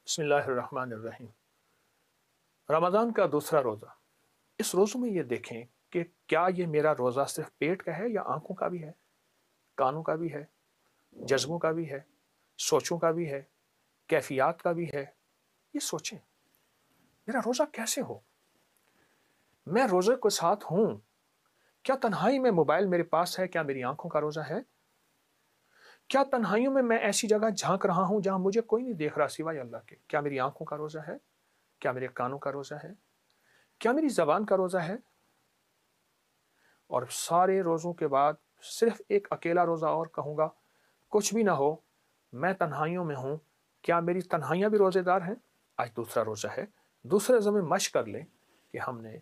بسم اللہ الرحمن الرحیم۔ رمضان کا دوسرا روزہ۔ اس روزوں میں یہ دیکھیں کہ کیا یہ میرا روزہ صرف پیٹ کا ہے یا آنکھوں کا بھی ہے، کانوں کا بھی ہے، جذبوں کا بھی ہے، سوچوں کا بھی ہے، کیفیات کا بھی ہے۔ یہ سوچیں میرا روزہ کیسے ہو، میں روزے کے ساتھ ہوں، کیا تنہائی میں موبائل میرے پاس ہے، کیا میری آنکھوں کا روزہ ہے؟ کیا تنہائیوں میں ایسی جگہ جھانک رہا ہوں جہاں مجھے کوئی نہیں دیکھ رہا سوائے اللہ کے؟ کیا میری آنکھوں کا روزہ ہے؟ کیا میرے کانوں کا روزہ ہے؟ کیا میری زبان کا روزہ ہے؟ اور سارے روزوں کے بعد صرف ایک اکیلا روزہ اور کہوں گا، کچھ بھی نہ ہو، میں تنہائیوں میں ہوں، کیا میری تنہائیاں بھی روزے دار ہیں؟ آج دوسرا روزہ ہے۔ دوسرے روزے میں مشق کر لیں کہ ہم نے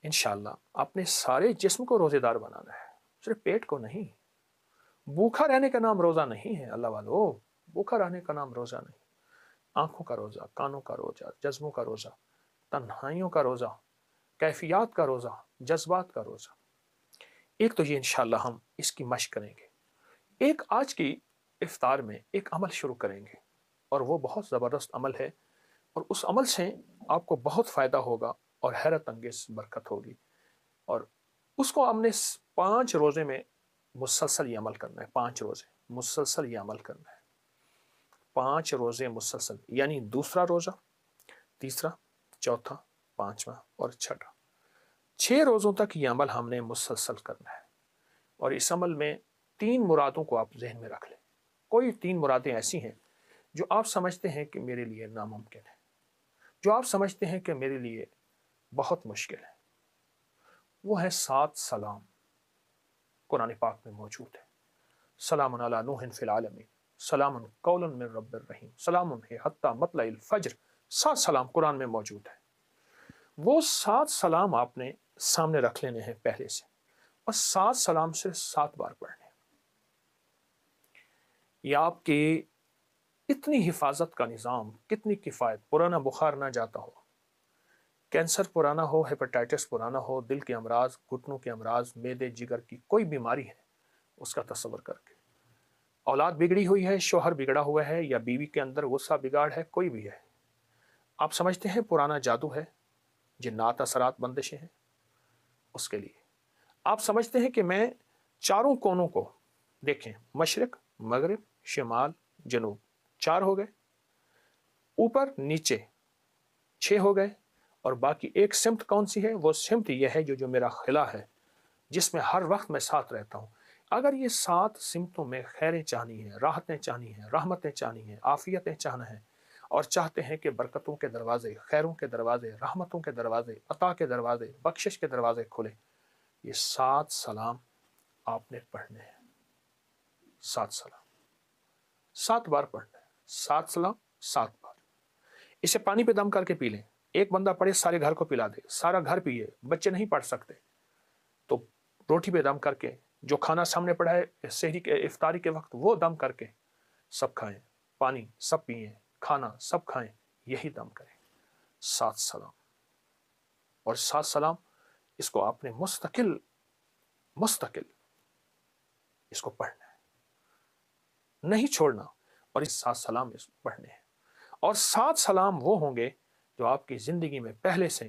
انشاءاللہ اپنے سارے جسم کو روزے دار بنانا ہے، صرف پیٹ کو نہیں۔ بھوکا رہنے کا نام روزہ نہیں ہے اللہ والو، بھوکا رہنے کا نام روزہ نہیں۔ آنکھوں کا روزہ، کانوں کا روزہ، جذبوں کا روزہ، تنہائیوں کا روزہ، کیفیات کا روزہ، جذبات کا روزہ۔ ایک تو یہ انشاءاللہ ہم اس کی مشق کریں گے۔ ایک آج کی افطار میں ایک عمل شروع کریں گے، اور وہ بہت زبردست عمل ہے، اور اس عمل سے آپ کو بہت فائدہ ہوگا اور حیرت انگیز برکت ہوگی۔ اور اس کو ہم نے 5 روزے میں مسلسل یہ عمل کرنا ہے۔ 5 روزے مسلسل یہ عمل کرنا ہے، 5 روزے مسلسل، یعنی دوسرا روزہ، تیسرا، چوتھا، پانچواں اور چھٹا، 6 روزوں تک یہ عمل ہم نے مسلسل کرنا ہے۔ اور اس عمل میں 3 مرادوں کو آپ ذہن میں رکھ لیں۔ کوئی 3 مرادیں ایسی ہیں جو آپ سمجھتے ہیں کہ میرے لیے ناممکن ہے، جو آپ سمجھتے ہیں کہ میرے لیے بہت مشکل ہے۔ وہ ہے 7 سلام، قرآن پاک میں موجود ہے۔ سلام علی نوح فی العالمین، سلام قول من رب الرحیم، سلام ہے حتی مطلع الفجر۔ 7 سلام قرآن میں موجود ہے۔ وہ 7 سلام آپ نے سامنے رکھ لینے ہیں پہلے سے، اور 7 سلام صرف 7 بار پڑھنے ہیں۔ یہ آپ کی اتنی حفاظت کا نظام، کتنی کفایت۔ پرانا بخار نہ جاتا ہو، کینسر پرانا ہو، ہیپاٹائٹس پرانا ہو، دل کے امراض، گھٹنوں کے امراض، معدے جگر کی کوئی بیماری ہے، اس کا تصور کر کے، اولاد بگڑی ہوئی ہے، شوہر بگڑا ہوا ہے، یا بیوی کے اندر غصہ بگاڑ ہے، کوئی بھی ہے، آپ سمجھتے ہیں پرانا جادو ہے، جنات اثرات بندشیں ہیں، اس کے لیے آپ سمجھتے ہیں کہ میں چاروں کونوں کو دیکھیں، مشرق، مغرب، شمال، جنوب، 4 ہو گئے، اوپر نیچے 6 ہو گئے، اور باقی ایک سمت کون سی ہے؟ وہ سمت یہ ہے جو میرا خلا ہے، جس میں ہر وقت میں ساتھ رہتا ہوں۔ اگر یہ 7 سمتوں میں خیریں چاہنی ہیں، راحتیں چاہنی ہیں، رحمتیں چاہنی ہیں، عافیتیں چاہنا ہے، اور چاہتے ہیں کہ برکتوں کے دروازے، خیروں کے دروازے، رحمتوں کے دروازے، عطا کے دروازے، بخشش کے دروازے کھلیں، یہ 7 سلام آپ نے پڑھنے ہیں۔ 7 سلام 7 بار پڑھنا ہے، 7 سلام 7 بار۔ اسے پانی پہ دم کر کے پی لیں۔ ایک بندہ پڑھے سارے گھر کو پلا دے، سارا گھر پیے، بچے نہیں پڑھ سکتے تو روٹی پہ دم کر کے، جو کھانا سامنے پڑا ہے سحری کے افطاری کے وقت، وہ دم کر کے سب کھائیں، پانی سب پئیں، کھانا سب کھائیں، یہی دم کریں۔ 7 سلام، اور 7 سلام اس کو آپ نے مستقل اس کو پڑھنا ہے، نہیں چھوڑنا، اور اس 7 سلام اس کو پڑھنے ہیں۔ اور 7 سلام وہ ہوں گے جو آپ کی زندگی میں پہلے سے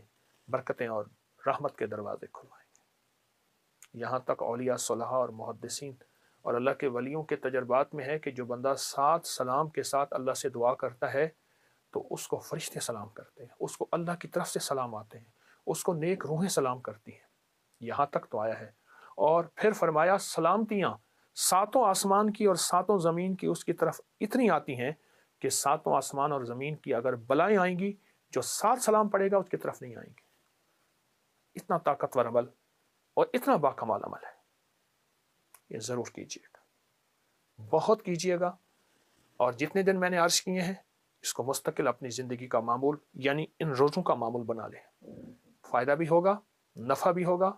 برکتیں اور رحمت کے دروازے کھلوائیں گے۔ یہاں تک اولیاء صلحاء اور محدثین اور اللہ کے ولیوں کے تجربات میں ہے کہ جو بندہ 7 سلام کے ساتھ اللہ سے دعا کرتا ہے تو اس کو فرشتے سلام کرتے ہیں، اس کو اللہ کی طرف سے سلام آتے ہیں، اس کو نیک روحیں سلام کرتی ہیں۔ یہاں تک تو آیا ہے، اور پھر فرمایا سلامتیاں 7 آسمان کی اور 7 زمین کی اس کی طرف اتنی آتی ہیں کہ 7 آسمان اور زمین کی اگر بلائیں آئیں گی، جو 7 سلام پڑے گا اس کی طرف نہیں آئیں گے۔ اتنا طاقتور عمل اور اتنا باکمال عمل ہے، یہ ضرور کیجیے گا، بہت کیجیے گا، اور جتنے دن میں نے عرض کیے ہیں اس کو مستقل اپنی زندگی کا معمول، یعنی ان روزوں کا معمول بنا لیں۔ فائدہ بھی ہوگا، نفع بھی ہوگا،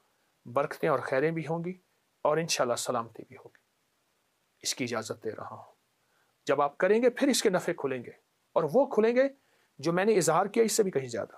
برکتیں اور خیریں بھی ہوں گی، اور انشاءاللہ سلامتی بھی ہوگی۔ اس کی اجازت دے رہا ہوں۔ جب آپ کریں گے پھر اس کے نفع کھلیں گے، اور وہ کھلیں گے جو میں نے اظہار کیا اس سے بھی کہیں زیادہ۔